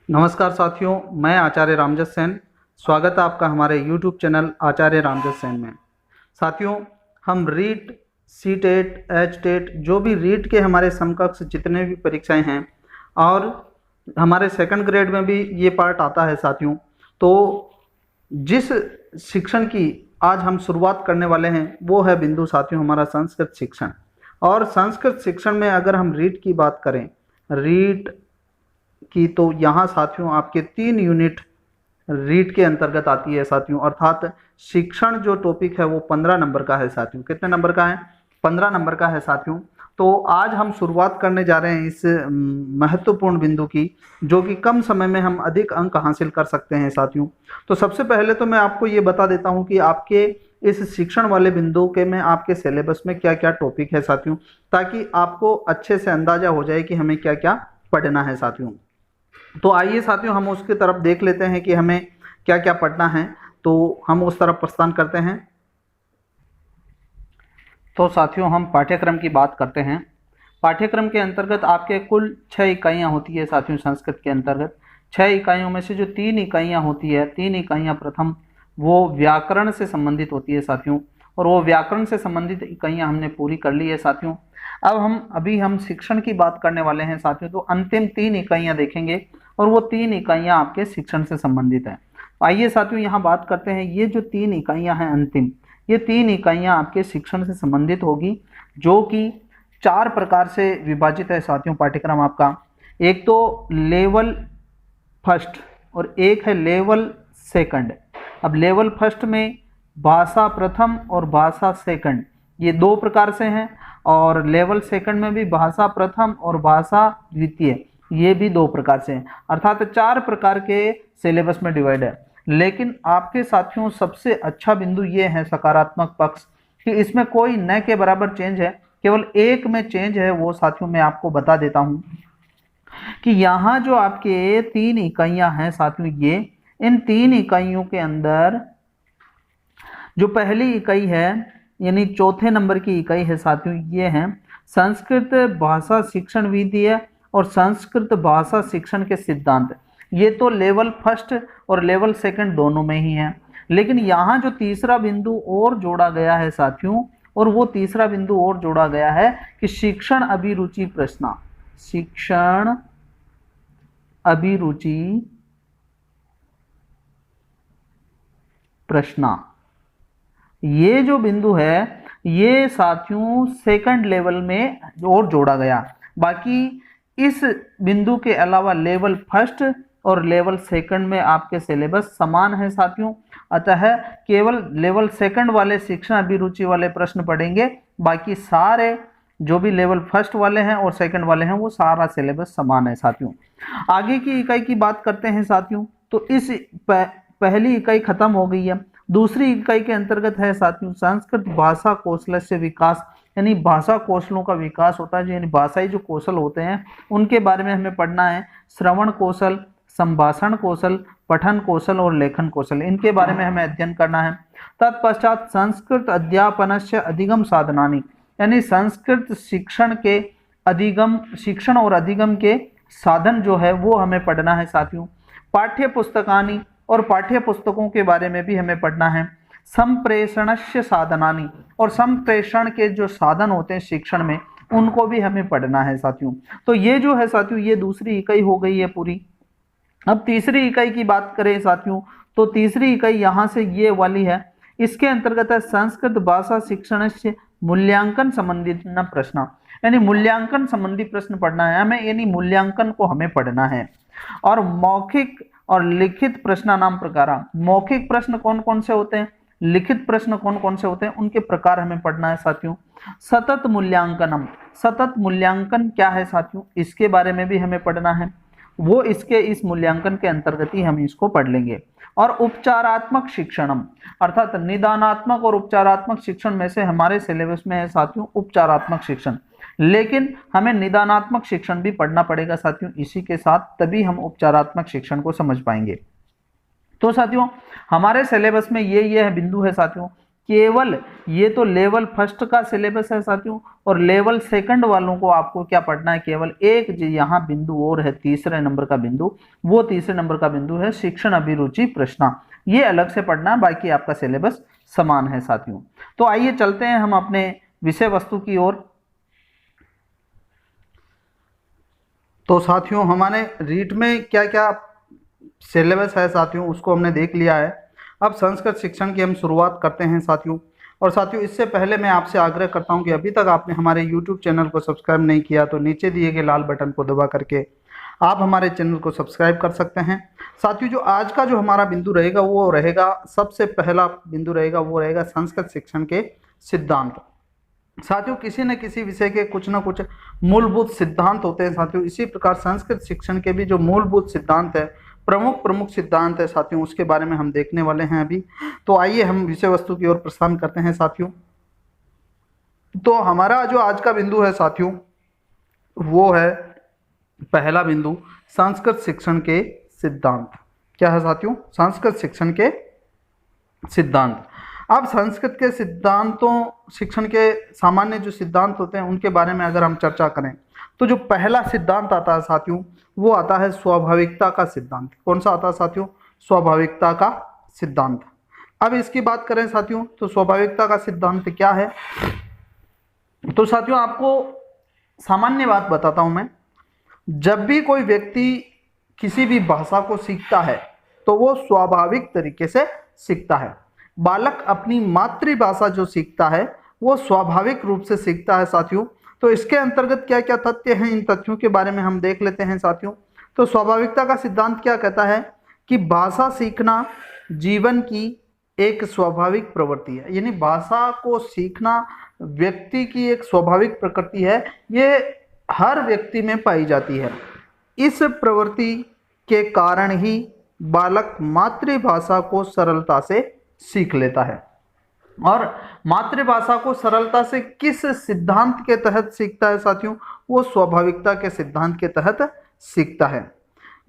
नमस्कार साथियों, मैं आचार्य रामजस सेन। स्वागत है आपका हमारे YouTube चैनल आचार्य रामजस सेन में। साथियों, हम REET, C TET, H TET जो भी रीट के हमारे समकक्ष जितने भी परीक्षाएं हैं और हमारे सेकंड ग्रेड में भी ये पार्ट आता है साथियों। तो जिस शिक्षण की आज हम शुरुआत करने वाले हैं वो है बिंदु साथियों हमारा संस्कृत शिक्षण। और संस्कृत शिक्षण में अगर हम रीट की बात करें, रीट की, तो यहाँ साथियों आपके 3 यूनिट रीट के अंतर्गत आती है साथियों। अर्थात शिक्षण जो टॉपिक है वो 15 नंबर का है साथियों। कितने नंबर का है? 15 नंबर का है साथियों। तो आज हम शुरुआत करने जा रहे हैं इस महत्वपूर्ण बिंदु की, जो कि कम समय में हम अधिक अंक हासिल कर सकते हैं साथियों। तो सबसे पहले तो मैं आपको ये बता देता हूँ कि आपके इस शिक्षण वाले बिंदु के में आपके सिलेबस में क्या क्या टॉपिक है साथियों, ताकि आपको अच्छे से अंदाजा हो जाए कि हमें क्या क्या पढ़ना है साथियों। तो आइए साथियों हम उसकी तरफ देख लेते हैं कि हमें क्या क्या पढ़ना है। तो हम उस तरफ प्रस्थान करते हैं। तो साथियों हम पाठ्यक्रम की बात करते हैं। पाठ्यक्रम के अंतर्गत आपके कुल 6 इकाइयाँ होती है साथियों। संस्कृत के अंतर्गत 6 इकाइयों में से जो 3 इकाइयाँ होती है, 3 इकाइयाँ प्रथम वो व्याकरण से संबंधित होती है साथियों। और वो व्याकरण से संबंधित इकाइयाँ हमने पूरी कर ली है साथियों। अब हम शिक्षण की बात करने वाले हैं साथियों। तो अंतिम 3 इकाइयाँ देखेंगे और वो 3 इकाइयाँ आपके शिक्षण से संबंधित है। आइए साथियों यहाँ बात करते हैं। ये जो 3 इकाइयाँ हैं अंतिम, ये 3 इकाइयाँ आपके शिक्षण से संबंधित होगी, जो कि 4 प्रकार से विभाजित है साथियों पाठ्यक्रम आपका। एक तो लेवल फर्स्ट और एक है लेवल सेकंड। अब लेवल फर्स्ट में भाषा प्रथम और भाषा सेकंड, ये 2 प्रकार से हैं। और लेवल सेकंड में भी भाषा प्रथम और भाषा द्वितीय, ये भी 2 प्रकार से हैं। अर्थात 4 प्रकार के सिलेबस में डिवाइड है। लेकिन आपके साथियों सबसे अच्छा बिंदु ये है सकारात्मक पक्ष कि इसमें कोई न के बराबर चेंज है, केवल एक में चेंज है। वो साथियों मैं आपको बता देता हूं कि यहाँ जो आपके 3 इकाइयां हैं साथियों, ये इन 3 इकाइयों के अंदर जो पहली इकाई है यानी चौथे नंबर की इकाई है साथियों, ये है संस्कृत भाषा शिक्षण विधि और संस्कृत भाषा शिक्षण के सिद्धांत। ये तो लेवल फर्स्ट और लेवल सेकंड दोनों में ही है। लेकिन यहाँ जो तीसरा बिंदु और जोड़ा गया है साथियों, और वो तीसरा बिंदु और जोड़ा गया है कि शिक्षण अभिरुचि प्रश्न, शिक्षण अभिरुचि प्रश्न, ये जो बिंदु है ये साथियों सेकंड लेवल में और जोड़ा गया। बाकी इस बिंदु के अलावा लेवल फर्स्ट और लेवल सेकंड में आपके सिलेबस समान है साथियों। अतः केवल लेवल सेकंड वाले शिक्षण अभिरुचि वाले प्रश्न पढ़ेंगे, बाकी सारे जो भी लेवल फर्स्ट वाले हैं और सेकंड वाले हैं वो सारा सिलेबस समान है साथियों। आगे की इकाई की बात करते हैं साथियों। तो इस पहली इकाई खत्म हो गई है। दूसरी इकाई के अंतर्गत है साथियों संस्कृत भाषा कौशल से विकास, यानी भाषा कौशलों का विकास होता है, यानी भाषाई जो कौशल होते हैं उनके बारे में हमें पढ़ना है। श्रवण कौशल, संभाषण कौशल, पठन कौशल और लेखन कौशल, इनके बारे में हमें अध्ययन करना है। तत्पश्चात संस्कृत अध्यापनस्य अधिगम साधनानि, यानी संस्कृत शिक्षण के अधिगम, शिक्षण और अधिगम के साधन जो है वो हमें पढ़ना है साथियों। पाठ्य पुस्तकानि, और पाठ्य पुस्तकों के बारे में भी हमें पढ़ना है। संप्रेषणस्य साधनानि, और संप्रेषण के जो साधन होते हैं शिक्षण में उनको भी हमें पढ़ना है साथियों। तो ये जो है साथियों ये दूसरी इकाई हो गई है पूरी। अब तीसरी इकाई की बात करें साथियों, तो तीसरी इकाई यहाँ से ये वाली है। इसके अंतर्गत है संस्कृत भाषा शिक्षण से मूल्यांकन संबंधित प्रश्न, यानी मूल्यांकन संबंधी प्रश्न पढ़ना है हमें, यानी मूल्यांकन को हमें पढ़ना है। और मौखिक और लिखित प्रश्न नाम प्रकार, मौखिक प्रश्न कौन कौन से होते हैं, लिखित प्रश्न कौन कौन से होते हैं, उनके प्रकार हमें पढ़ना है साथियों। सतत मूल्यांकनम, सतत मूल्यांकन क्या है साथियों, इसके बारे में भी हमें पढ़ना है। वो इसके इस मूल्यांकन के अंतर्गत ही हम इसको पढ़ लेंगे। और उपचारात्मक शिक्षणम, अर्थात निदानात्मक और उपचारात्मक शिक्षण में से हमारे सिलेबस में है साथियों उपचारात्मक शिक्षण, लेकिन हमें निदानात्मक शिक्षण भी पढ़ना पड़ेगा साथियों इसी के साथ, तभी हम उपचारात्मक शिक्षण को समझ पाएंगे। तो साथियों हमारे सिलेबस में ये बिंदु है साथियों केवल ये तो लेवल फर्स्ट का सिलेबस है साथियों, और लेवल सेकंड वालों को आपको क्या पढ़ना है, केवल एक यहाँ बिंदु और है, तीसरे नंबर का बिंदु, वो तीसरे नंबर का बिंदु है शिक्षण अभिरुचि प्रश्न, ये अलग से पढ़ना है, बाकी आपका सिलेबस समान है साथियों। तो आइए चलते हैं हम अपने विषय वस्तु की ओर। तो साथियों हमारे रीट में क्या क्या सिलेबस है साथियों, उसको हमने देख लिया है। अब संस्कृत शिक्षण की हम शुरुआत करते हैं साथियों। और साथियों इससे पहले मैं आपसे आग्रह करता हूं कि अभी तक आपने हमारे YouTube चैनल को सब्सक्राइब नहीं किया तो नीचे दिए गए लाल बटन को दबा करके आप हमारे चैनल को सब्सक्राइब कर सकते हैं। साथियों जो आज का जो हमारा बिंदु रहेगा वो रहेगा, सबसे पहला बिंदु रहेगा वो रहेगा संस्कृत शिक्षण के सिद्धांत। साथियों किसी न किसी विषय के कुछ न कुछ मूलभूत सिद्धांत होते हैं साथियों, इसी प्रकार संस्कृत शिक्षण के भी जो मूलभूत सिद्धांत है, प्रमुख सिद्धांत है साथियों, उसके बारे में हम देखने वाले हैं अभी। तो आइए हम विषय वस्तु की ओर प्रस्थान करते हैं साथियों। तो हमारा जो आज का बिंदु है साथियों वो है पहला बिंदु, संस्कृत शिक्षण के सिद्धांत। क्या है साथियों? संस्कृत शिक्षण के सिद्धांत। अब संस्कृत के सिद्धांतों, शिक्षण के सामान्य जो सिद्धांत होते हैं उनके बारे में अगर हम चर्चा करें तो जो पहला सिद्धांत आता है साथियों वो आता है स्वाभाविकता का सिद्धांत। कौन सा आता है साथियों? स्वाभाविकता का सिद्धांत। अब इसकी बात करें साथियों तो स्वाभाविकता का सिद्धांत क्या है? तो साथियों आपको सामान्य बात बताता हूं मैं, जब भी कोई व्यक्ति किसी भी भाषा को सीखता है तो वो स्वाभाविक तरीके से सीखता है। बालक अपनी मातृभाषा जो सीखता है वो स्वाभाविक रूप से सीखता है साथियों। तो इसके अंतर्गत क्या क्या तथ्य हैं, इन तथ्यों के बारे में हम देख लेते हैं साथियों। तो स्वाभाविकता का सिद्धांत क्या कहता है कि भाषा सीखना जीवन की एक स्वाभाविक प्रवृत्ति है, यानी भाषा को सीखना व्यक्ति की एक स्वाभाविक प्रकृति है, ये हर व्यक्ति में पाई जाती है। इस प्रवृत्ति के कारण ही बालक मातृभाषा को सरलता से सीख लेता है। और मातृभाषा को सरलता से किस सिद्धांत के तहत सीखता है साथियों? वो स्वाभाविकता के सिद्धांत के तहत सीखता है।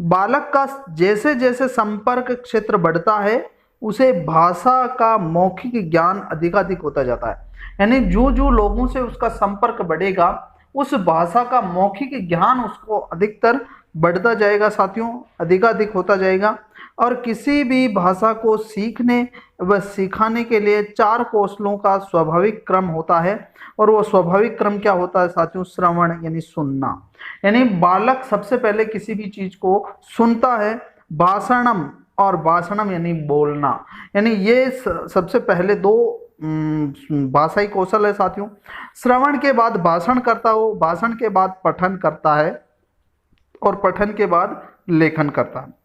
बालक का जैसे जैसे संपर्क क्षेत्र बढ़ता है उसे भाषा का मौखिक ज्ञान अधिकाधिक होता जाता है, यानी जो जो लोगों से उसका संपर्क बढ़ेगा उस भाषा का मौखिक ज्ञान उसको अधिकतर बढ़ता जाएगा साथियों, अधिकाधिक होता जाएगा। और किसी भी भाषा को सीखने व सिखाने के लिए 4 कौशलों का स्वाभाविक क्रम होता है, और वो स्वाभाविक क्रम क्या होता है साथियों? श्रवण यानी सुनना, यानी बालक सबसे पहले किसी भी चीज को सुनता है। भाषणम और भाषणम यानी बोलना, यानी ये सबसे पहले 2 भाषाई कौशल है साथियों। श्रवण के बाद भाषण करता हो, भाषण के बाद पठन करता है और पठन के बाद लेखन करता है।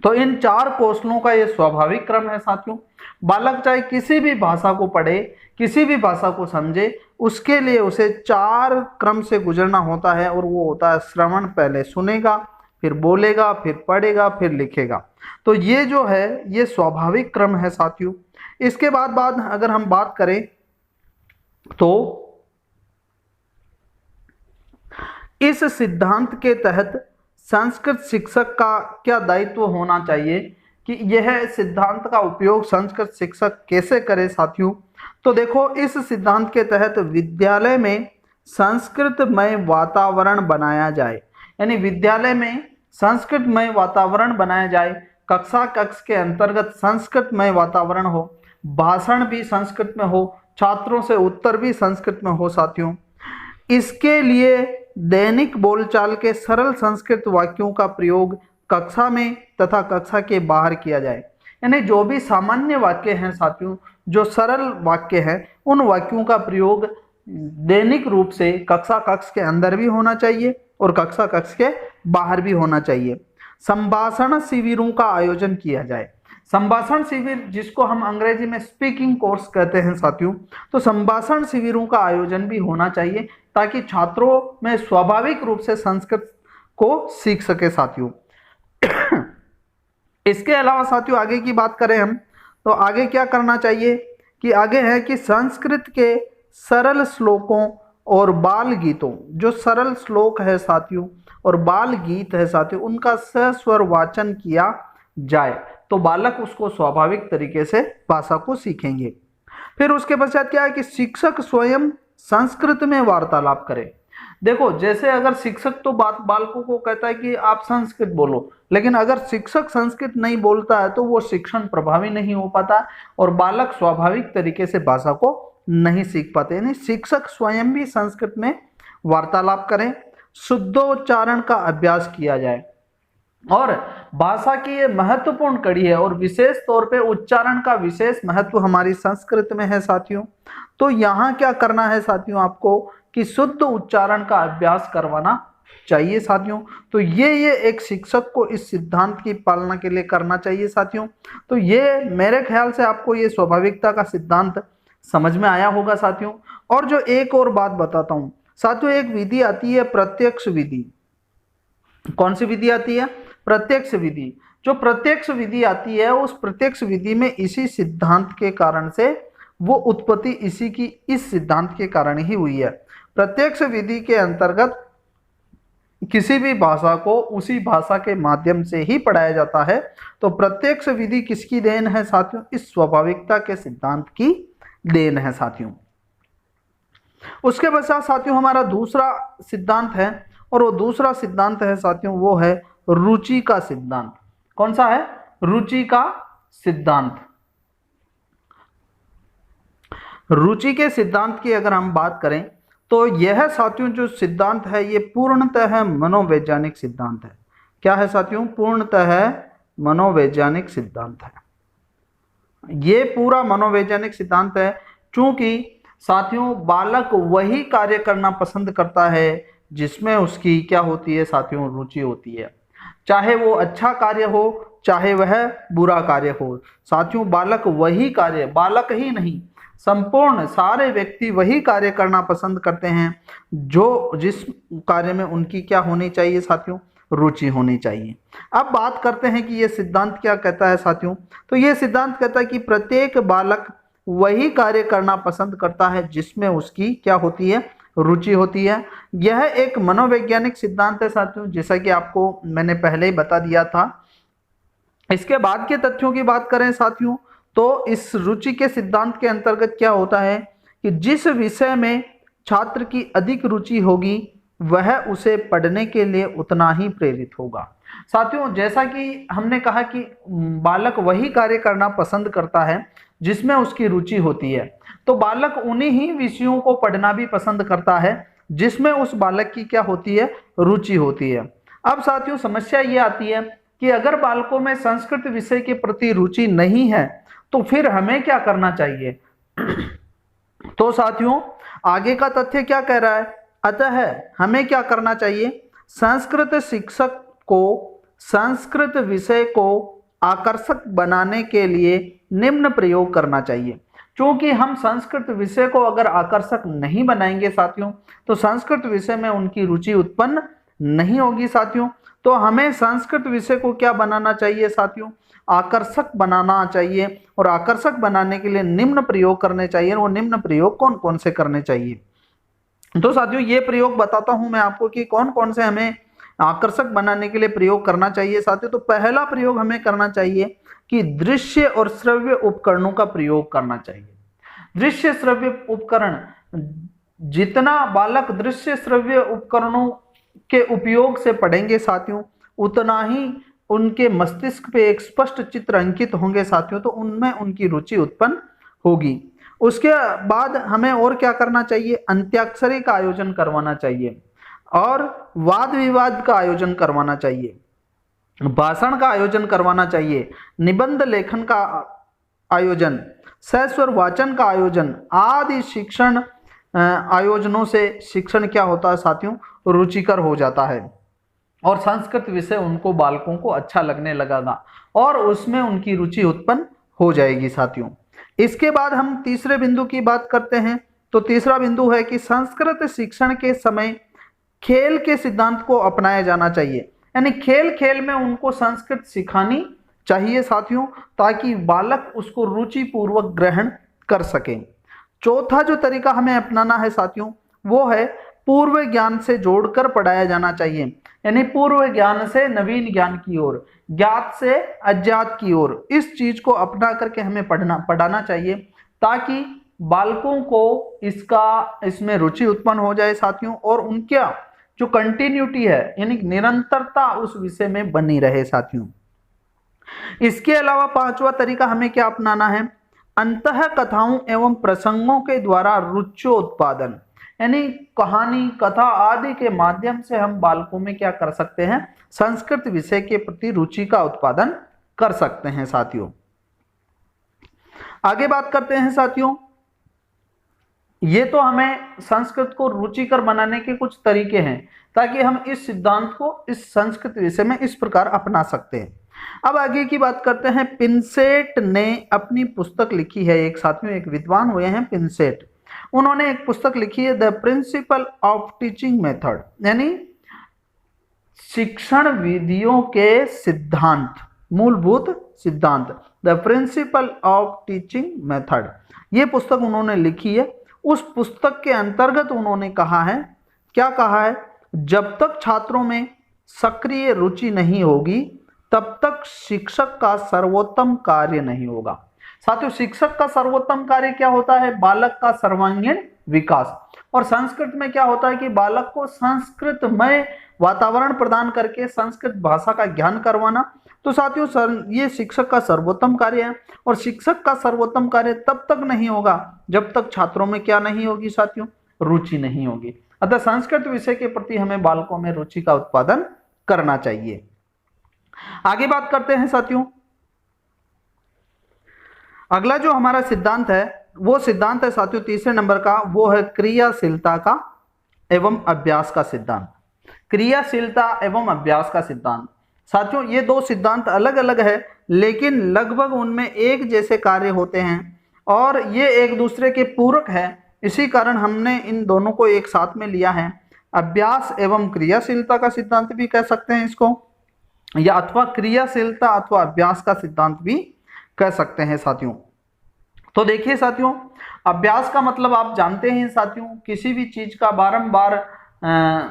तो इन 4 कौशलों का ये स्वाभाविक क्रम है साथियों। बालक चाहे किसी भी भाषा को पढ़े, किसी भी भाषा को समझे, उसके लिए उसे 4 क्रम से गुजरना होता है, और वो होता है श्रवण, पहले सुनेगा, फिर बोलेगा, फिर पढ़ेगा, फिर लिखेगा। तो ये जो है ये स्वाभाविक क्रम है साथियों। इसके बाद अगर हम बात करें तो इस सिद्धांत के तहत संस्कृत शिक्षक का क्या दायित्व होना चाहिए कि यह सिद्धांत का उपयोग संस्कृत शिक्षक कैसे करे साथियों? तो देखो इस सिद्धांत के तहत विद्यालय में संस्कृतमय वातावरण बनाया जाए, यानी विद्यालय में संस्कृतमय वातावरण बनाया जाए। कक्षा कक्ष के अंतर्गत संस्कृतमय वातावरण हो, भाषण भी संस्कृत में हो, छात्रों से उत्तर भी संस्कृत में हो साथियों। इसके लिए दैनिक बोलचाल के सरल संस्कृत वाक्यों का प्रयोग कक्षा में तथा कक्षा के बाहर किया जाए, यानी जो भी सामान्य वाक्य हैं साथियों, जो सरल वाक्य हैं, उन वाक्यों का प्रयोग दैनिक रूप से कक्षा कक्ष के अंदर भी होना चाहिए और कक्षा कक्ष के बाहर भी होना चाहिए। संभाषण शिविरों का आयोजन किया जाए। संभाषण शिविर जिसको हम अंग्रेजी में स्पीकिंग कोर्स कहते हैं साथियों, तो संभाषण शिविरों का आयोजन भी होना चाहिए ताकि छात्रों में स्वाभाविक रूप से संस्कृत को सीख सके साथियों। इसके अलावा साथियों आगे की बात करें हम तो आगे क्या करना चाहिए कि आगे है कि संस्कृत के सरल श्लोकों और बाल गीतों, जो सरल श्लोक है साथियों और बाल गीत है साथियों, उनका सस्वर वाचन किया जाए तो बालक उसको स्वाभाविक तरीके से भाषा को सीखेंगे। फिर उसके पश्चात क्या है कि शिक्षक स्वयं संस्कृत में वार्तालाप करे। देखो, जैसे अगर शिक्षक तो बालकों को कहता है कि आप संस्कृत बोलो, लेकिन अगर शिक्षक संस्कृत नहीं बोलता है तो वो शिक्षण प्रभावी नहीं हो पाता और बालक स्वाभाविक तरीके से भाषा को नहीं सीख पाते। यानी शिक्षक स्वयं भी संस्कृत में वार्तालाप करें, शुद्धोच्चारण का अभ्यास किया जाए। और भाषा की ये महत्वपूर्ण कड़ी है और विशेष तौर पे उच्चारण का विशेष महत्व हमारी संस्कृत में है साथियों। तो यहाँ क्या करना है साथियों आपको कि शुद्ध उच्चारण का अभ्यास करवाना चाहिए साथियों। तो ये एक शिक्षक को इस सिद्धांत की पालना के लिए करना चाहिए साथियों। तो ये मेरे ख्याल से आपको ये स्वाभाविकता का सिद्धांत समझ में आया होगा साथियों। और जो एक और बात बताता हूँ साथियों, एक विधि आती है प्रत्यक्ष विधि। कौन सी विधि आती है? प्रत्यक्ष विधि। जो प्रत्यक्ष विधि आती है उस प्रत्यक्ष विधि में इसी सिद्धांत के कारण से वो उत्पत्ति इस सिद्धांत के कारण ही हुई है। प्रत्यक्ष विधि के अंतर्गत किसी भी भाषा को उसी भाषा के माध्यम से ही पढ़ाया जाता है। तो प्रत्यक्ष विधि किसकी देन है साथियों? इस स्वाभाविकता के सिद्धांत की देन है साथियों। उसके पश्चात साथियों हमारा दूसरा सिद्धांत है और वो दूसरा सिद्धांत है साथियों, वो है रुचि का सिद्धांत। कौन सा है? रुचि का सिद्धांत। रुचि के सिद्धांत की अगर हम बात करें तो यह साथियों जो सिद्धांत है ये पूर्णतः मनोवैज्ञानिक सिद्धांत है। क्या है साथियों? पूर्णतः मनोवैज्ञानिक सिद्धांत है। ये पूरा मनोवैज्ञानिक सिद्धांत है क्योंकि साथियों बालक वही कार्य करना पसंद करता है जिसमें उसकी क्या होती है साथियों? रुचि होती है। चाहे वो अच्छा कार्य हो चाहे वह बुरा कार्य हो साथियों, बालक वही कार्य, बालक ही नहीं संपूर्ण सारे व्यक्ति वही कार्य करना पसंद करते हैं जिस कार्य में उनकी क्या होनी चाहिए साथियों? रुचि होनी चाहिए। अब बात करते हैं कि यह सिद्धांत क्या कहता है साथियों। तो यह सिद्धांत कहता है कि प्रत्येक बालक वही कार्य करना पसंद करता है जिसमें उसकी क्या होती है? रुचि होती है। यह एक मनोवैज्ञानिक सिद्धांत है साथियों, जैसा कि आपको मैंने पहले ही बता दिया था। इसके बाद के तथ्यों की बात करें साथियों तो इस रुचि के सिद्धांत के अंतर्गत क्या होता है कि जिस विषय में छात्र की अधिक रुचि होगी वह उसे पढ़ने के लिए उतना ही प्रेरित होगा। साथियों जैसा कि हमने कहा कि बालक वही कार्य करना पसंद करता है जिसमें उसकी रुचि होती है, तो बालक उन्हीं ही विषयों को पढ़ना भी पसंद करता है जिसमें उस बालक की क्या होती है? रुचि होती है। अब साथियों समस्या ये आती है कि अगर बालकों में संस्कृत विषय के प्रति रुचि नहीं है तो फिर हमें क्या करना चाहिए? तो साथियों आगे का तथ्य क्या कह रहा है? अतः हमें क्या करना चाहिए? संस्कृत शिक्षक को संस्कृत विषय को आकर्षक बनाने के लिए निम्न प्रयोग करना चाहिए। क्योंकि हम संस्कृत विषय को अगर आकर्षक नहीं बनाएंगे साथियों तो संस्कृत विषय में उनकी रुचि उत्पन्न नहीं होगी साथियों। तो हमें संस्कृत विषय को क्या बनाना चाहिए साथियों? आकर्षक बनाना चाहिए। और आकर्षक बनाने के लिए निम्न प्रयोग करने चाहिए। वो निम्न प्रयोग कौन कौन से करने चाहिए? तो साथियों ये प्रयोग बताता हूं मैं आपको कि कौन कौन से हमें आकर्षक बनाने के लिए प्रयोग करना चाहिए साथियों। तो पहला प्रयोग हमें करना चाहिए कि दृश्य और श्रव्य उपकरणों का प्रयोग करना चाहिए। दृश्य श्रव्य उपकरण, जितना बालक दृश्य श्रव्य उपकरणों के उपयोग से पढ़ेंगे साथियों उतना ही उनके मस्तिष्क पे एक स्पष्ट चित्र अंकित होंगे साथियों, तो उनमें उनकी रुचि उत्पन्न होगी। उसके बाद हमें और क्या करना चाहिए? अंत्याक्षरी का आयोजन करवाना चाहिए और वाद विवाद का आयोजन करवाना चाहिए, भाषण का आयोजन करवाना चाहिए, निबंध लेखन का आयोजन, सस्वर वाचन का आयोजन आदि शिक्षण आयोजनों से शिक्षण क्या होता है साथियों? रुचिकर हो जाता है और संस्कृत विषय उनको बालकों को अच्छा लगने लगेगा और उसमें उनकी रुचि उत्पन्न हो जाएगी साथियों। इसके बाद हम तीसरे बिंदु की बात करते हैं। तो तीसरा बिंदु है कि संस्कृत शिक्षण के समय खेल के सिद्धांत को अपनाया जाना चाहिए। यानी खेल खेल में उनको संस्कृत सिखानी चाहिए साथियों ताकि बालक उसको रुचिपूर्वक ग्रहण कर सकें। चौथा जो तरीका हमें अपनाना है साथियों वो है पूर्व ज्ञान से जोड़कर पढ़ाया जाना चाहिए। यानी पूर्व ज्ञान से नवीन ज्ञान की ओर, ज्ञात से अज्ञात की ओर, इस चीज को अपना करके हमें पढ़ाना चाहिए ताकि बालकों को इसमें रुचि उत्पन्न हो जाए साथियों, और उनका जो कंटिन्यूटी है यानी निरंतरता उस विषय में बनी रहे साथियों। इसके अलावा पांचवा तरीका हमें क्या अपनाना है, अंतः कथाओं एवं प्रसंगों के द्वारा रुच्योत्पादन, यानी कहानी, कथा आदि के माध्यम से हम बालकों में क्या कर सकते हैं, संस्कृत विषय के प्रति रुचि का उत्पादन कर सकते हैं साथियों। आगे बात करते हैं साथियों, ये तो हमें संस्कृत को रुचिकर बनाने के कुछ तरीके हैं ताकि हम इस सिद्धांत को इस संस्कृत विषय में इस प्रकार अपना सकते हैं। अब आगे की बात करते हैं। पिंसेट ने अपनी पुस्तक लिखी है, एक साथियों एक विद्वान हुए हैं पिंसेट, उन्होंने एक पुस्तक लिखी है the principle of teaching method, यानी शिक्षण विधियों के सिद्धांत, मूलभूत सिद्धांत, the principle of teaching method, ये पुस्तक उन्होंने लिखी है। उस पुस्तक के अंतर्गत उन्होंने कहा है, क्या कहा है, जब तक छात्रों में सक्रिय रुचि नहीं होगी तब तक शिक्षक का सर्वोत्तम कार्य नहीं होगा। साथियों शिक्षक का सर्वोत्तम कार्य क्या होता है, बालक का सर्वांगीण विकास। और संस्कृत में क्या होता है कि बालक को संस्कृतमय वातावरण प्रदान करके संस्कृत भाषा का ज्ञान करवाना। तो साथियों ये शिक्षक का सर्वोत्तम कार्य है, और शिक्षक का सर्वोत्तम कार्य तब तक नहीं होगा जब तक छात्रों में क्या नहीं होगी साथियों, रुचि नहीं होगी। अतः संस्कृत विषय के प्रति हमें बालकों में रुचि का उत्पादन करना चाहिए। आगे बात करते हैं साथियों, अगला जो हमारा सिद्धांत है वो सिद्धांत है साथियों तीसरे नंबर का, वो है क्रियाशीलता का एवं अभ्यास का सिद्धांत। क्रियाशीलता एवं अभ्यास का सिद्धांत साथियों, ये दो सिद्धांत अलग अलग है लेकिन लगभग उनमें एक जैसे कार्य होते हैं और ये एक दूसरे के पूरक है, इसी कारण हमने इन दोनों को एक साथ में लिया है। अभ्यास एवं क्रियाशीलता का सिद्धांत भी कह सकते हैं इसको, या अथवा क्रियाशीलता अथवा अभ्यास का सिद्धांत भी कह सकते हैं साथियों। तो देखिए साथियों, अभ्यास का मतलब आप जानते हैं साथियों, किसी भी चीज का बारंबार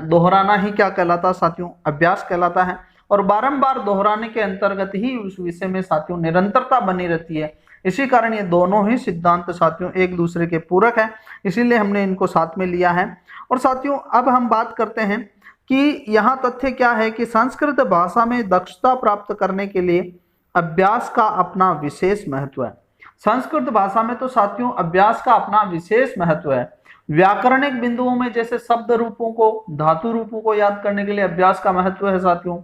दोहराना ही क्या कहलाता है साथियों, अभ्यास कहलाता है। और बारंबार दोहराने के अंतर्गत ही उस विषय में साथियों निरंतरता बनी रहती है। इसी कारण ये दोनों ही सिद्धांत साथियों एक दूसरे के पूरक है, इसीलिए हमने इनको साथ में लिया है। और साथियों अब हम बात करते हैं कि यहाँ तथ्य क्या है कि संस्कृत भाषा में दक्षता प्राप्त करने के लिए अभ्यास का अपना विशेष महत्व है। संस्कृत भाषा में तो साथियों अभ्यास का अपना विशेष महत्व है। व्याकरणिक बिंदुओं में जैसे शब्द रूपों को, धातु रूपों को याद करने के लिए अभ्यास का महत्व है साथियों।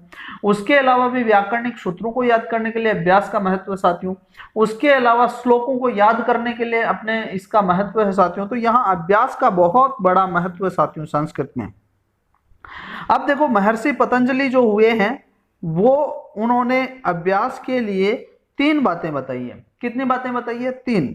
उसके अलावा भी व्याकरणिक सूत्रों को याद करने के लिए अभ्यास का महत्व है साथियों। उसके अलावा श्लोकों को याद करने के लिए अपने इसका महत्व है साथियों। तो यहाँ अभ्यास का बहुत बड़ा महत्व है साथियों संस्कृत में। अब देखो महर्षि पतंजलि जो हुए हैं वो उन्होंने अभ्यास के लिए 3 बातें बताई है। कितनी बातें बताई है? 3।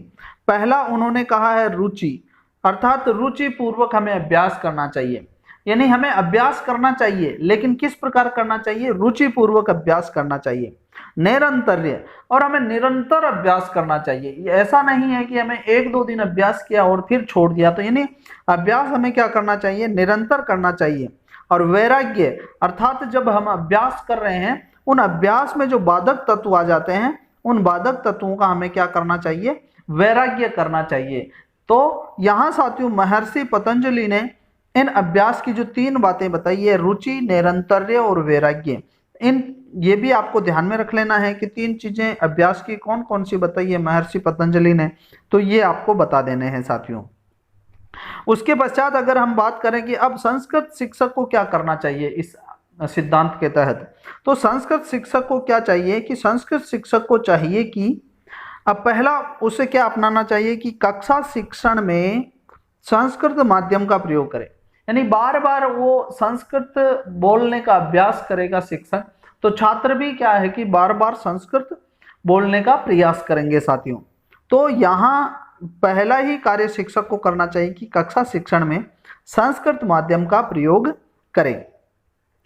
पहला उन्होंने कहा है रुचि, अर्थात रुचि पूर्वक हमें अभ्यास करना चाहिए, यानी हमें अभ्यास करना चाहिए लेकिन किस प्रकार करना चाहिए, रुचि पूर्वक अभ्यास करना चाहिए। निरंतर्य, और हमें निरंतर अभ्यास करना चाहिए। ऐसा नहीं है कि हमें 1-2 दिन अभ्यास किया और फिर छोड़ दिया, तो यानी अभ्यास हमें क्या करना चाहिए, निरंतर करना चाहिए। और वैराग्य, अर्थात जब हम अभ्यास कर रहे हैं उन अभ्यास में जो बाधक तत्व आ जाते हैं उन बाधक तत्वों का हमें क्या करना चाहिए, वैराग्य करना चाहिए। तो यहाँ साथियों महर्षि पतंजलि ने इन अभ्यास की जो 3 बातें बताई है, रुचि, निरंतर्य और वैराग्य, ये भी आपको ध्यान में रख लेना है कि 3 चीजें अभ्यास की कौन कौन सी बताई है महर्षि पतंजलि ने, तो ये आपको बता देने हैं साथियों। उसके पश्चात अगर हम बात करें कि अब संस्कृत शिक्षक को क्या करना चाहिए इस सिद्धांत के तहत, तो संस्कृत शिक्षक को क्या चाहिए कि संस्कृत शिक्षक को चाहिए कि अब पहला उसे क्या अपनाना चाहिए कि कक्षा शिक्षण में संस्कृत माध्यम का प्रयोग करे, यानी बार बार वो संस्कृत बोलने का अभ्यास करेगा शिक्षक, तो छात्र भी क्या है कि बार बार संस्कृत बोलने का प्रयास करेंगे साथियों। तो यहाँ पहला ही कार्य शिक्षक को करना चाहिए कि कक्षा शिक्षण में संस्कृत माध्यम का प्रयोग करें।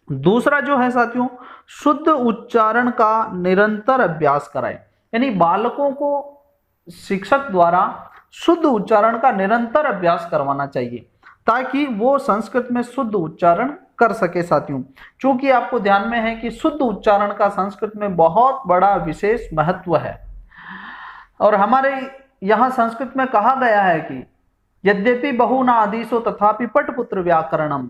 दूसरा जो है साथियों, शुद्ध उच्चारण का निरंतर अभ्यास कराएं, यानी बालकों को शिक्षक द्वारा शुद्ध उच्चारण का निरंतर अभ्यास करवाना चाहिए ताकि वो संस्कृत में शुद्ध उच्चारण कर सके साथियों। क्योंकि आपको ध्यान में है कि शुद्ध उच्चारण का संस्कृत में बहुत बड़ा विशेष महत्व है। और हमारे यहाँ संस्कृत में कहा गया है कि यद्यपि बहु न आदिशो तथापि पटपुत्र व्याकरणम,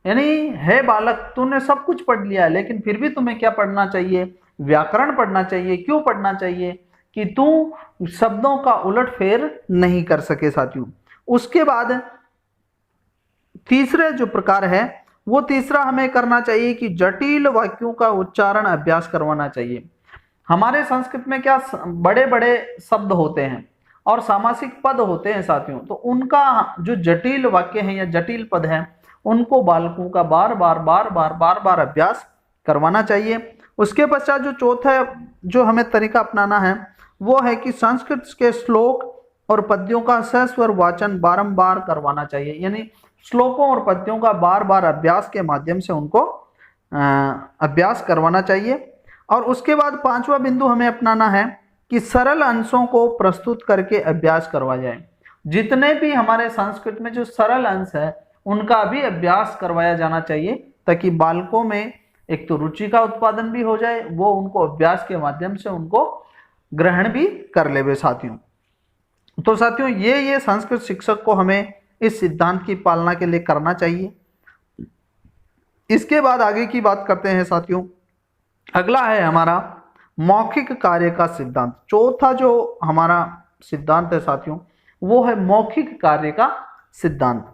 यानी हे बालक तूने सब कुछ पढ़ लिया है लेकिन फिर भी तुम्हें क्या पढ़ना चाहिए, व्याकरण पढ़ना चाहिए। क्यों पढ़ना चाहिए? कि तू शब्दों का उलटफेर नहीं कर सके साथियों। उसके बाद तीसरे जो प्रकार है वो तीसरा हमें करना चाहिए कि जटिल वाक्यों का उच्चारण अभ्यास करवाना चाहिए। हमारे संस्कृत में क्या बड़े बड़े शब्द होते हैं और सामासिक पद होते हैं साथियों, तो उनका जो जटिल वाक्य है या जटिल पद है उनको बालकों का बार बार अभ्यास करवाना चाहिए। उसके पश्चात जो चौथा जो हमें तरीका अपनाना है वो है कि संस्कृत के श्लोक और पद्यों का सस्वर वाचन बारंबार करवाना चाहिए, यानी श्लोकों और पद्यों का बार बार अभ्यास के माध्यम से उनको अभ्यास करवाना चाहिए। और उसके बाद पांचवा बिंदु हमें अपनाना है कि सरल अंशों को प्रस्तुत करके अभ्यास करवाया जाए। जितने भी हमारे संस्कृत में जो सरल अंश है उनका भी अभ्यास करवाया जाना चाहिए, ताकि बालकों में एक तो रुचि का उत्पादन भी हो जाए, वो उनको अभ्यास के माध्यम से उनको ग्रहण भी कर लेवे साथियों। तो साथियों ये संस्कृत शिक्षक को हमें इस सिद्धांत की पालना के लिए करना चाहिए। इसके बाद आगे की बात करते हैं साथियों। अगला है हमारा मौखिक कार्य का सिद्धांत। चौथा जो हमारा सिद्धांत है साथियों वो है मौखिक कार्य का सिद्धांत।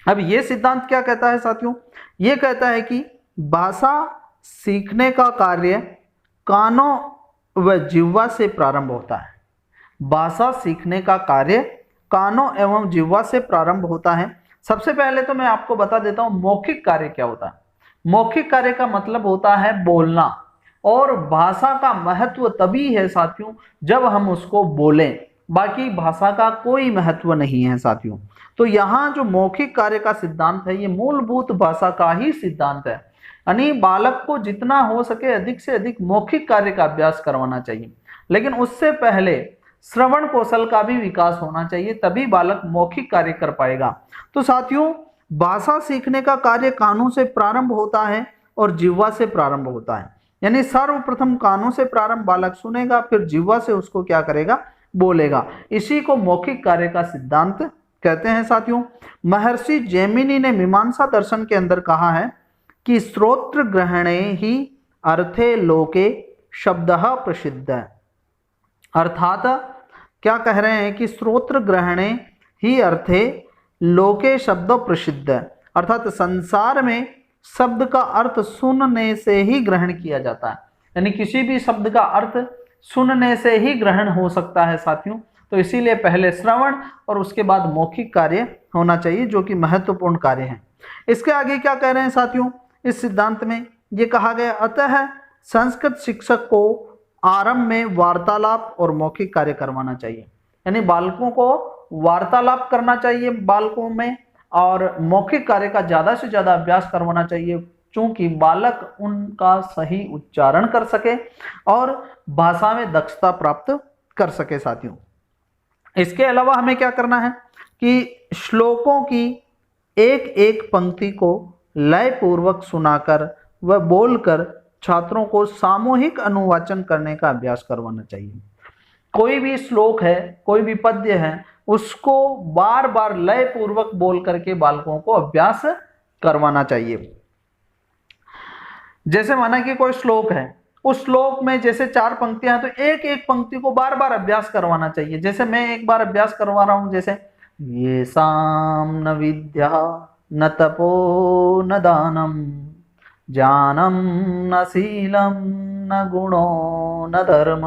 अब ये सिद्धांत क्या कहता है साथियों? ये कहता है कि भाषा सीखने का कार्य कानों व जिह्वा से प्रारंभ होता है। भाषा सीखने का कार्य कानों एवं जिह्वा से प्रारंभ होता है। सबसे पहले तो मैं आपको बता देता हूं मौखिक कार्य क्या होता है। मौखिक कार्य का मतलब होता है बोलना, और भाषा का महत्व तभी है साथियों जब हम उसको बोलें, बाकी भाषा का कोई महत्व नहीं है साथियों। तो यहाँ जो मौखिक कार्य का सिद्धांत है ये मूलभूत भाषा का ही सिद्धांत है, यानी बालक को जितना हो सके अधिक से अधिक मौखिक कार्य का अभ्यास करवाना चाहिए, लेकिन उससे पहले श्रवण कौशल का भी विकास होना चाहिए, तभी बालक मौखिक कार्य कर पाएगा। तो साथियों भाषा सीखने का कार्य कानों से प्रारंभ होता है और जिह्वा से प्रारंभ होता है, यानी सर्वप्रथम कानों से प्रारंभ बालक सुनेगा, फिर जिह्वा से उसको क्या करेगा, बोलेगा। इसी को मौखिक कार्य का सिद्धांत कहते हैं साथियों। महर्षि जैमिनी ने मीमांसा दर्शन के अंदर कहा है कि श्रोत्र ग्रहणे ही अर्थे लोके शब्दः प्रसिद्ध, अर्थात क्या कह रहे हैं कि श्रोत्र ग्रहणे ही अर्थे लोके शब्द प्रसिद्ध, अर्थात संसार में शब्द का अर्थ सुनने से ही ग्रहण किया जाता है, यानी किसी भी शब्द का अर्थ सुनने से ही ग्रहण हो सकता है साथियों। तो इसीलिए पहले श्रवण और उसके बाद मौखिक कार्य होना चाहिए, जो कि महत्वपूर्ण कार्य है। इसके आगे क्या कह रहे हैं साथियों, इस सिद्धांत में ये कहा गया अतः संस्कृत शिक्षक को आरंभ में वार्तालाप और मौखिक कार्य करवाना चाहिए, यानी बालकों को वार्तालाप करना चाहिए बालकों में, और मौखिक कार्य का ज्यादा से ज्यादा अभ्यास करवाना चाहिए, चूंकि बालक उनका सही उच्चारण कर सके और भाषा में दक्षता प्राप्त कर सके साथियों। इसके अलावा हमें क्या करना है कि श्लोकों की एक एक पंक्ति को लय पूर्वक सुनाकर व बोलकर छात्रों को सामूहिक अनुवाचन करने का अभ्यास करवाना चाहिए। कोई भी श्लोक है, कोई भी पद्य है, उसको बार बार लय पूर्वक बोल करके बालकों को अभ्यास करवाना चाहिए। जैसे माना कि कोई श्लोक है, उस श्लोक में जैसे 4 पंक्तियां हैं तो एक एक पंक्ति को बार बार अभ्यास करवाना चाहिए। जैसे मैं एक बार अभ्यास करवा रहा हूं, जैसे ये साम न विद्या न तपो न दानम ज्ञानम न शीलम न गुणो न धर्म।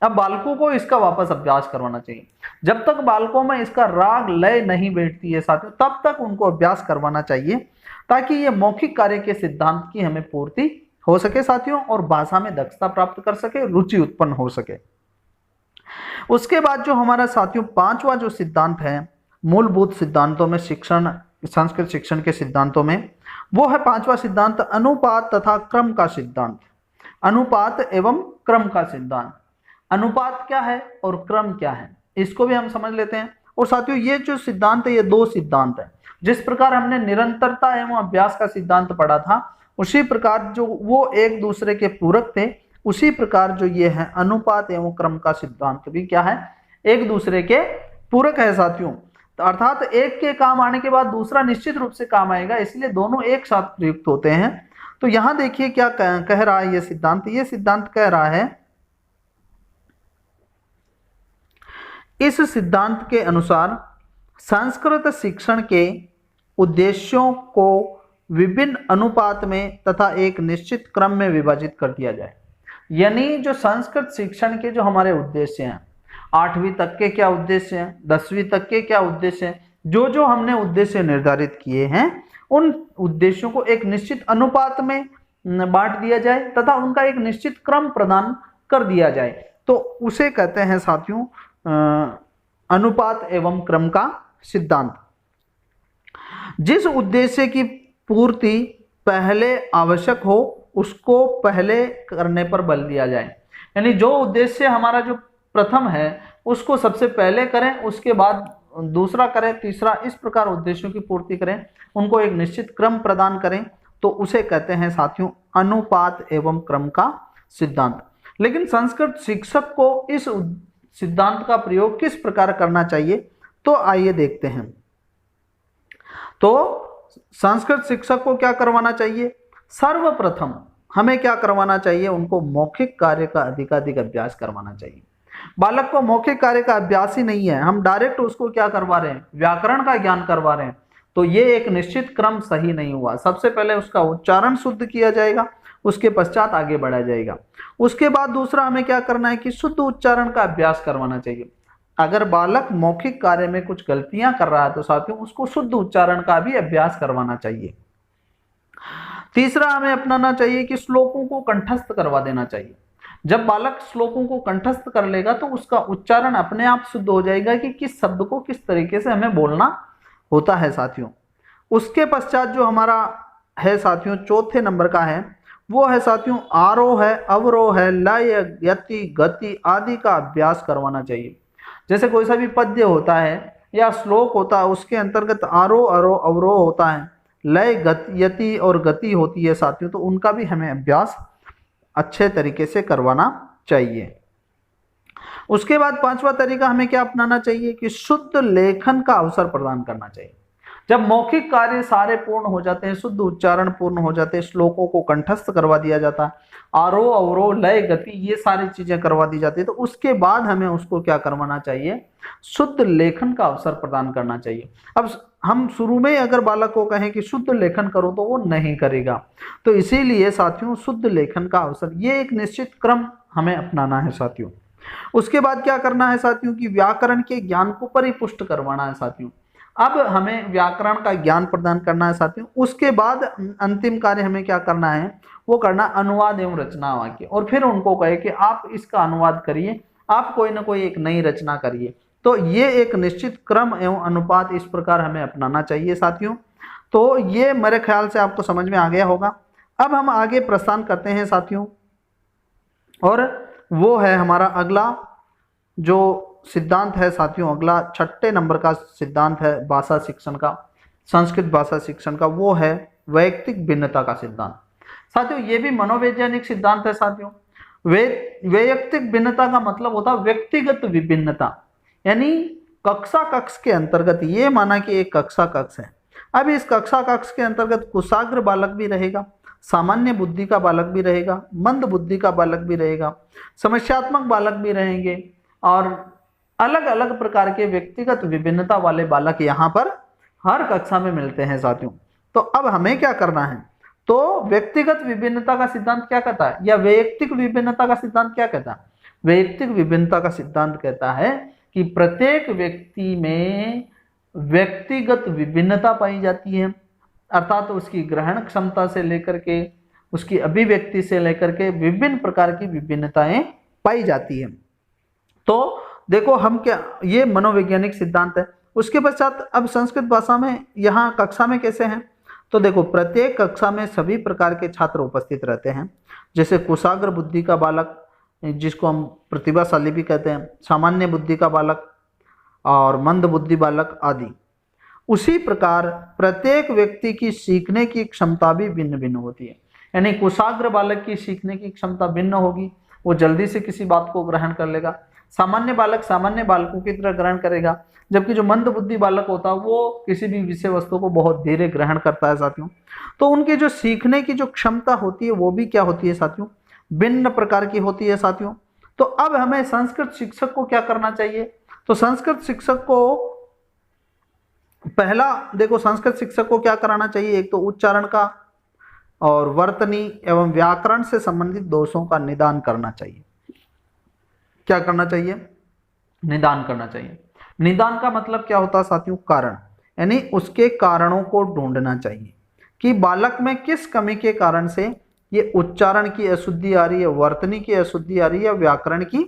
अब बालकों को इसका वापस अभ्यास करवाना चाहिए। जब तक बालकों में इसका राग लय नहीं बैठती है साथियों, तब तक उनको अभ्यास करवाना चाहिए, ताकि ये मौखिक कार्य के सिद्धांत की हमें पूर्ति हो सके साथियों, और भाषा में दक्षता प्राप्त कर सके, रुचि उत्पन्न हो सके। उसके बाद जो हमारा साथियों 5वां जो सिद्धांत है मूलभूत सिद्धांतों में शिक्षण, संस्कृत शिक्षण के सिद्धांतों में, वो है 5वां सिद्धांत अनुपात तथा क्रम का सिद्धांत। अनुपात एवं क्रम का सिद्धांत। अनुपात क्या है और क्रम क्या है, इसको भी हम समझ लेते हैं। और साथियों ये जो सिद्धांत है ये 2 सिद्धांत है। जिस प्रकार हमने निरंतरता एवं अभ्यास का सिद्धांत पढ़ा था, उसी प्रकार जो वो एक दूसरे के पूरक थे, उसी प्रकार जो ये है अनुपात एवं क्रम का सिद्धांत भी क्या है, एक दूसरे के पूरक है साथियों। तो अर्थात एक के काम आने के बाद दूसरा निश्चित रूप से काम आएगा, इसलिए दोनों एक साथ प्रयुक्त होते हैं। तो यहां देखिए क्या कह रहा है ये सिद्धांत। ये सिद्धांत कह रहा है, इस सिद्धांत के अनुसार संस्कृत शिक्षण के उद्देश्यों को विभिन्न अनुपात में तथा एक निश्चित क्रम में विभाजित कर दिया जाए। यानी जो संस्कृत शिक्षण के जो हमारे उद्देश्य हैं, 8वीं तक के क्या उद्देश्य हैं, 10वीं तक के क्या उद्देश्य हैं, जो जो हमने उद्देश्य निर्धारित किए हैं उन उद्देश्यों को एक निश्चित अनुपात में बांट दिया जाए तथा उनका एक निश्चित क्रम प्रदान कर दिया जाए। तो उसे कहते हैं साथियों अनुपात एवं क्रम का सिद्धांत। जिस उद्देश्य की पूर्ति पहले आवश्यक हो उसको पहले करने पर बल दिया जाए। यानी जो उद्देश्य हमारा जो प्रथम है उसको सबसे पहले करें, उसके बाद दूसरा करें, तीसरा, इस प्रकार उद्देश्यों की पूर्ति करें, उनको एक निश्चित क्रम प्रदान करें, तो उसे कहते हैं साथियों अनुपात एवं क्रम का सिद्धांत। लेकिन संस्कृत शिक्षक को इस सिद्धांत का प्रयोग किस प्रकार करना चाहिए, तो आइए देखते हैं। तो संस्कृत शिक्षक को क्या करवाना चाहिए, सर्वप्रथम हमें क्या करवाना चाहिए, उनको मौखिक कार्य का अधिकाधिक अभ्यास करवाना चाहिए। बालक को मौखिक कार्य का अभ्यास ही नहीं है, हम डायरेक्ट उसको क्या करवा रहे हैं, व्याकरण का ज्ञान करवा रहे हैं, तो ये एक निश्चित क्रम सही नहीं हुआ। सबसे पहले उसका उच्चारण शुद्ध किया जाएगा, उसके पश्चात आगे बढ़ाया जाएगा। उसके बाद दूसरा हमें क्या करना है कि शुद्ध उच्चारण का अभ्यास करवाना चाहिए। अगर बालक मौखिक कार्य में कुछ गलतियां कर रहा है तो साथियों उसको शुद्ध उच्चारण का भी अभ्यास करवाना चाहिए। तीसरा हमें अपनाना चाहिए कि श्लोकों को कंठस्थ करवा देना चाहिए। जब बालक श्लोकों को कंठस्थ कर लेगा तो उसका उच्चारण अपने आप शुद्ध हो जाएगा कि किस शब्द को किस तरीके से हमें बोलना होता है साथियों। उसके पश्चात जो हमारा है साथियों चौथे नंबर का है, वो है साथियों आरोह है, अवरोह है, लय, यति, गति आदि का अभ्यास करवाना चाहिए। जैसे कोई सा भी पद्य होता है या श्लोक होता है, उसके अंतर्गत आरोह अवरोह होता है, लय, यति और गति होती है साथियों, तो उनका भी हमें अभ्यास अच्छे तरीके से करवाना चाहिए। उसके बाद पांचवा तरीका हमें क्या अपनाना चाहिए कि शुद्ध लेखन का अवसर प्रदान करना चाहिए। जब मौखिक कार्य सारे पूर्ण हो जाते हैं, शुद्ध उच्चारण पूर्ण हो जाते हैं, श्लोकों को कंठस्थ करवा दिया जाता है, आरोह अवरोह लय गति ये सारी चीजें करवा दी जाती है, तो उसके बाद हमें उसको क्या करवाना चाहिए, शुद्ध लेखन का अवसर प्रदान करना चाहिए। अब हम शुरू में अगर बालक को कहें कि शुद्ध लेखन करो तो वो नहीं करेगा, तो इसीलिए साथियों शुद्ध लेखन का अवसर ये एक निश्चित क्रम हमें अपनाना है साथियों। उसके बाद क्या करना है साथियों कि व्याकरण के ज्ञान को परिपुष्ट करवाना है साथियों। अब हमें व्याकरण का ज्ञान प्रदान करना है साथियों। उसके बाद अंतिम कार्य हमें क्या करना है, वो करना अनुवाद एवं रचना वाक्य, और फिर उनको कहे कि आप इसका अनुवाद करिए, आप कोई ना कोई एक नई रचना करिए। तो ये एक निश्चित क्रम एवं अनुपात इस प्रकार हमें अपनाना चाहिए साथियों। तो ये मेरे ख्याल से आपको समझ में आ गया होगा। अब हम आगे प्रस्थान करते हैं साथियों, और वो है हमारा अगला जो सिद्धांत है साथियों, अगला छठे नंबर का सिद्धांत है भाषा शिक्षण का, संस्कृत भाषा शिक्षण का, वो है वैयक्तिक भिन्नता का सिद्धांत। साथियों ये भी मनोवैज्ञानिक सिद्धांत है साथियों। वैयक्तिक भिन्नता का मतलब होता है व्यक्तिगत विभिन्नता, यानी कक्षा कक्ष के अंतर्गत ये माना कि एक कक्षा कक्ष है। अब इस कक्षा कक्ष के अंतर्गत कुशाग्र बालक भी रहेगा, सामान्य बुद्धि का बालक भी रहेगा, मंद बुद्धि का बालक भी रहेगा, समस्यात्मक बालक भी रहेंगे, और अलग अलग प्रकार के व्यक्तिगत विभिन्नता वाले बालक यहाँ पर हर कक्षा में मिलते हैं साथियों। तो अब हमें क्या करना है, तो व्यक्तिगत विभिन्नता का सिद्धांत क्या कहता है, या वैयक्तिक विभिन्नता का सिद्धांत क्या कहता है। वैयक्तिक विभिन्नता का सिद्धांत कहता है कि प्रत्येक व्यक्ति में व्यक्तिगत विभिन्नता पाई जाती है, अर्थात उसकी ग्रहण क्षमता से लेकर के उसकी अभिव्यक्ति से लेकर के विभिन्न प्रकार की विभिन्नताएं पाई जाती है। तो देखो हम क्या, ये मनोवैज्ञानिक सिद्धांत है। उसके पश्चात अब संस्कृत भाषा में यहाँ कक्षा में कैसे हैं, तो देखो प्रत्येक कक्षा में सभी प्रकार के छात्र उपस्थित रहते हैं, जैसे कुशाग्र बुद्धि का बालक जिसको हम प्रतिभाशाली भी कहते हैं, सामान्य बुद्धि का बालक और मंद बुद्धि बालक आदि। उसी प्रकार प्रत्येक व्यक्ति की सीखने की क्षमता भी भिन्न भिन्न होती है। यानी कुशाग्र बालक की सीखने की क्षमता भिन्न होगी, वो जल्दी से किसी बात को ग्रहण कर लेगा। सामान्य बालक सामान्य बालकों की तरह ग्रहण करेगा, जबकि जो मंद बुद्धि बालक होता है वो किसी भी विषय वस्तु को बहुत धीरे ग्रहण करता है साथियों। तो उनकी जो सीखने की जो क्षमता होती है वो भी क्या होती है साथियों, भिन्न प्रकार की होती है साथियों। तो अब हमें संस्कृत शिक्षक को क्या करना चाहिए, तो संस्कृत शिक्षक को पहला देखो, संस्कृत शिक्षक को क्या कराना चाहिए, एक तो उच्चारण का और वर्तनी एवं व्याकरण से संबंधित दोषों का निदान करना चाहिए। क्या करना चाहिए, निदान करना चाहिए। निदान का मतलब क्या होता है साथियों, कारण, यानी उसके कारणों को ढूंढना चाहिए कि बालक में किस कमी के कारण से ये उच्चारण की अशुद्धि आ रही है, वर्तनी की अशुद्धि आ रही है, व्याकरण की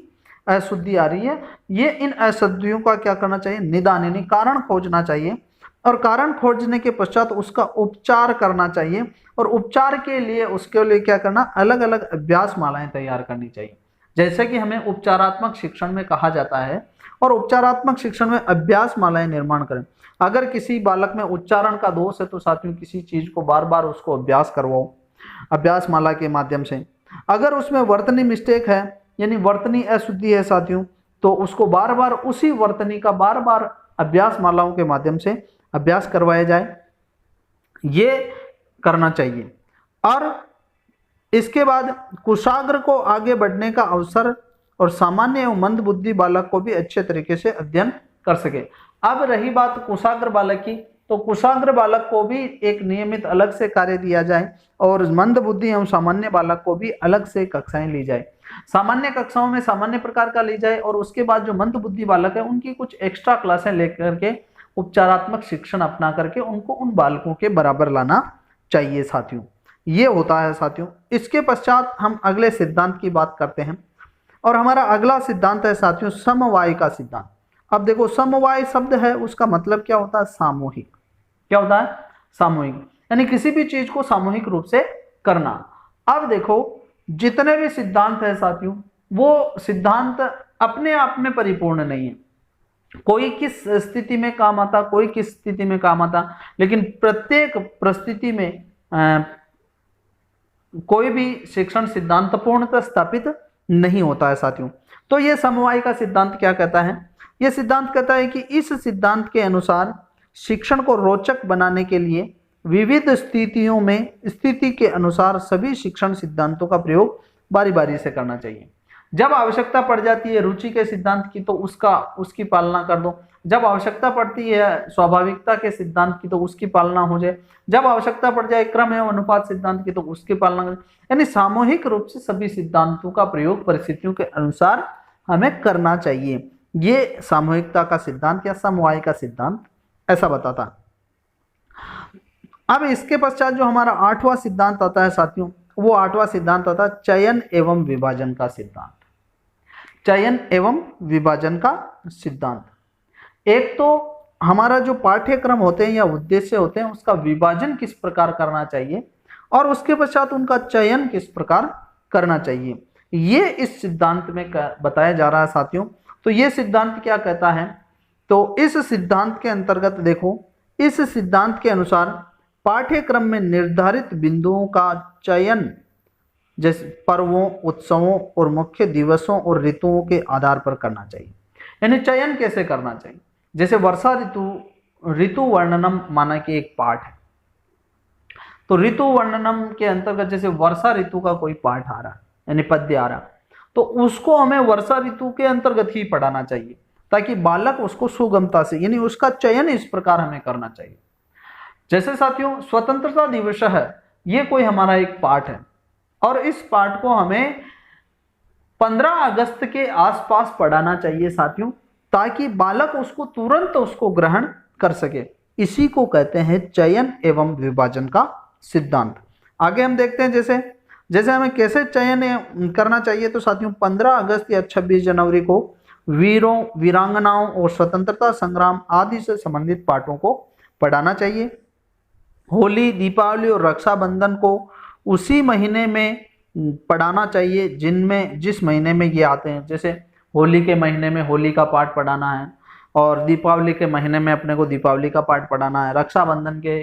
अशुद्धि आ रही है। ये इन अशुद्धियों का क्या करना चाहिए, निदान, यानी कारण खोजना चाहिए। और कारण खोजने के पश्चात उसका उपचार करना चाहिए, और उपचार के लिए उसके लिए क्या करना, अलग अलग अभ्यास मालाएं तैयार करनी चाहिए, जैसे कि हमें उपचारात्मक शिक्षण में कहा जाता है। और उपचारात्मक शिक्षण में अभ्यास मालाएं निर्माण करें। अगर किसी बालक में उच्चारण का दोष है तो साथियों किसी चीज को बार बार उसको अभ्यास करवाओ अभ्यास माला के माध्यम से। अगर उसमें वर्तनी मिस्टेक है, यानी वर्तनी अशुद्धि है साथियों, तो उसको बार बार उसी वर्तनी का बार बार अभ्यास मालाओं के माध्यम से अभ्यास करवाया जाए, ये करना चाहिए। और इसके बाद कुशाग्र को आगे बढ़ने का अवसर और सामान्य एवं मंद बुद्धि बालक को भी अच्छे तरीके से अध्ययन कर सके। अब रही बात कुशाग्र बालक की, तो कुशाग्र बालक को भी एक नियमित अलग से कार्य दिया जाए और मंद बुद्धि एवं सामान्य बालक को भी अलग से कक्षाएं ली जाए। सामान्य कक्षाओं में सामान्य प्रकार का ली जाए, और उसके बाद जो मंद बुद्धि बालक है उनकी कुछ एक्स्ट्रा क्लासें लेकर के उपचारात्मक शिक्षण अपना करके उनको उन बालकों के बराबर लाना चाहिए साथियों। ये होता है साथियों। इसके पश्चात हम अगले सिद्धांत की बात करते हैं, और हमारा अगला सिद्धांत है साथियों समवाय का सिद्धांत। अब देखो, समवाय शब्द है उसका मतलब क्या होता है, सामूहिक। क्या होता है, सामूहिक, यानी किसी भी चीज को सामूहिक रूप से करना। अब देखो, जितने भी सिद्धांत है साथियों, वो सिद्धांत अपने आप में परिपूर्ण नहीं है। कोई किस स्थिति में काम आता, कोई किस स्थिति में काम आता, लेकिन प्रत्येक परिस्थिति में कोई भी शिक्षण सिद्धांत पूर्णतः स्थापित नहीं होता है साथियों। तो ये समवाय का सिद्धांत क्या कहता है, यह सिद्धांत कहता है कि इस सिद्धांत के अनुसार शिक्षण को रोचक बनाने के लिए विविध स्थितियों में स्थिति के अनुसार सभी शिक्षण सिद्धांतों का प्रयोग बारी बारी से करना चाहिए। जब आवश्यकता पड़ जाती है रुचि के सिद्धांत की तो उसकी पालना कर दो, जब आवश्यकता पड़ती है स्वाभाविकता के सिद्धांत की तो उसकी पालना हो जाए, जब आवश्यकता पड़ जाए क्रम एवं अनुपात सिद्धांत की तो उसकी पालना करें। यानी सामूहिक रूप से सभी सिद्धांतों का प्रयोग परिस्थितियों के अनुसार हमें करना चाहिए। ये सामूहिकता का सिद्धांत या समवाय का सिद्धांत ऐसा बताता। अब इसके पश्चात जो हमारा 8वां सिद्धांत आता है साथियों, वो 8वां सिद्धांत आता है चयन एवं विभाजन का सिद्धांत। चयन एवं विभाजन का सिद्धांत, एक तो हमारा जो पाठ्यक्रम होते हैं या उद्देश्य होते हैं उसका विभाजन किस प्रकार करना चाहिए, और उसके पश्चात उनका चयन किस प्रकार करना चाहिए, ये इस सिद्धांत में बताया जा रहा है साथियों। तो ये सिद्धांत क्या कहता है, तो इस सिद्धांत के अंतर्गत देखो, इस सिद्धांत के अनुसार पाठ्यक्रम में निर्धारित बिंदुओं का चयन जैसे पर्वों, उत्सवों और मुख्य दिवसों और ऋतुओं के आधार पर करना चाहिए। यानी चयन कैसे करना चाहिए, जैसे वर्षा ऋतु वर्णनम माना कि एक पाठ है, तो ऋतु वर्णनम के अंतर्गत जैसे वर्षा ऋतु का कोई पाठ आ रहा यानी पद्य आ रहा, तो उसको हमें वर्षा ऋतु के अंतर्गत ही पढ़ाना चाहिए ताकि बालक उसको सुगमता से, यानी उसका चयन इस प्रकार हमें करना चाहिए। जैसे साथियों स्वतंत्रता दिवस है, ये कोई हमारा एक पाठ है और इस पाठ को हमें 15 अगस्त के आसपास पढ़ाना चाहिए साथियों, ताकि बालक उसको तुरंत उसको ग्रहण कर सके। इसी को कहते हैं चयन एवं विभाजन का सिद्धांत। आगे हम देखते हैं जैसे हमें कैसे चयन करना चाहिए। तो साथियों 15 अगस्त या 26 जनवरी को वीरों, वीरांगनाओं और स्वतंत्रता संग्राम आदि से संबंधित पाठों को पढ़ाना चाहिए। होली, दीपावली और रक्षाबंधन को उसी महीने में पढ़ाना चाहिए जिस महीने में ये आते हैं। जैसे होली के महीने में होली का पाठ पढ़ाना है और दीपावली के महीने में अपने को दीपावली का पाठ पढ़ाना है। रक्षाबंधन के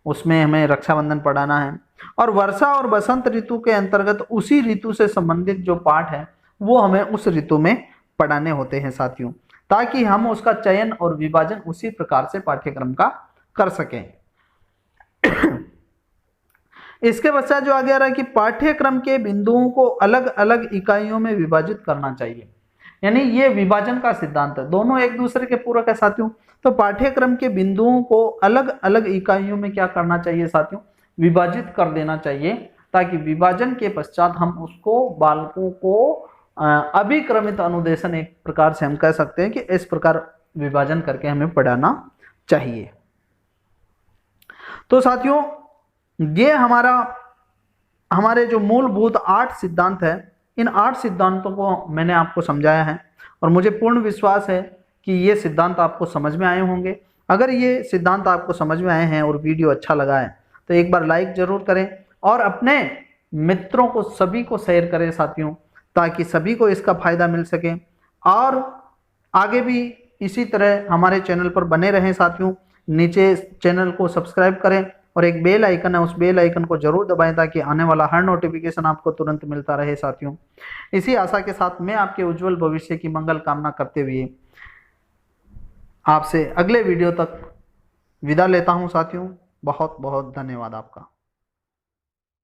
उसमें हमें रक्षाबंधन पढ़ाना है। और वर्षा और बसंत ऋतु के अंतर्गत उसी ऋतु से संबंधित जो पाठ है वो हमें उस ऋतु में पढ़ाने होते हैं साथियों, ताकि हम उसका चयन और विभाजन उसी प्रकार से पाठ्यक्रम का कर सकें। इसके पश्चात जो आगे आ रहा है कि पाठ्यक्रम के बिंदुओं को अलग अलग इकाइयों में विभाजित करना चाहिए, यानी ये विभाजन का सिद्धांत है, दोनों एक दूसरे के पूरक है साथियों। तो पाठ्यक्रम के बिंदुओं को अलग अलग इकाइयों में क्या करना चाहिए साथियों, विभाजित कर देना चाहिए, ताकि विभाजन के पश्चात हम उसको बालकों को अभिक्रमित अनुदेशन, एक प्रकार से हम कह सकते हैं कि इस प्रकार विभाजन करके हमें पढ़ाना चाहिए। तो साथियों ये हमारे जो मूलभूत 8 सिद्धांत है, इन 8 सिद्धांतों को मैंने आपको समझाया है और मुझे पूर्ण विश्वास है कि ये सिद्धांत आपको समझ में आए होंगे। अगर ये सिद्धांत आपको समझ में आए हैं और वीडियो अच्छा लगा है तो एक बार लाइक जरूर करें और अपने मित्रों को सभी को शेयर करें साथियों, ताकि सभी को इसका फायदा मिल सके और आगे भी इसी तरह हमारे चैनल पर बने रहें साथियों। नीचे चैनल को सब्सक्राइब करें और एक बेल आइकन है, उस बेल आइकन को जरूर दबाएं ताकि आने वाला हर नोटिफिकेशन आपको तुरंत मिलता रहे साथियों। इसी आशा के साथ मैं आपके उज्जवल भविष्य की मंगल कामना करते हुए आपसे अगले वीडियो तक विदा लेता हूं साथियों। बहुत बहुत धन्यवाद आपका।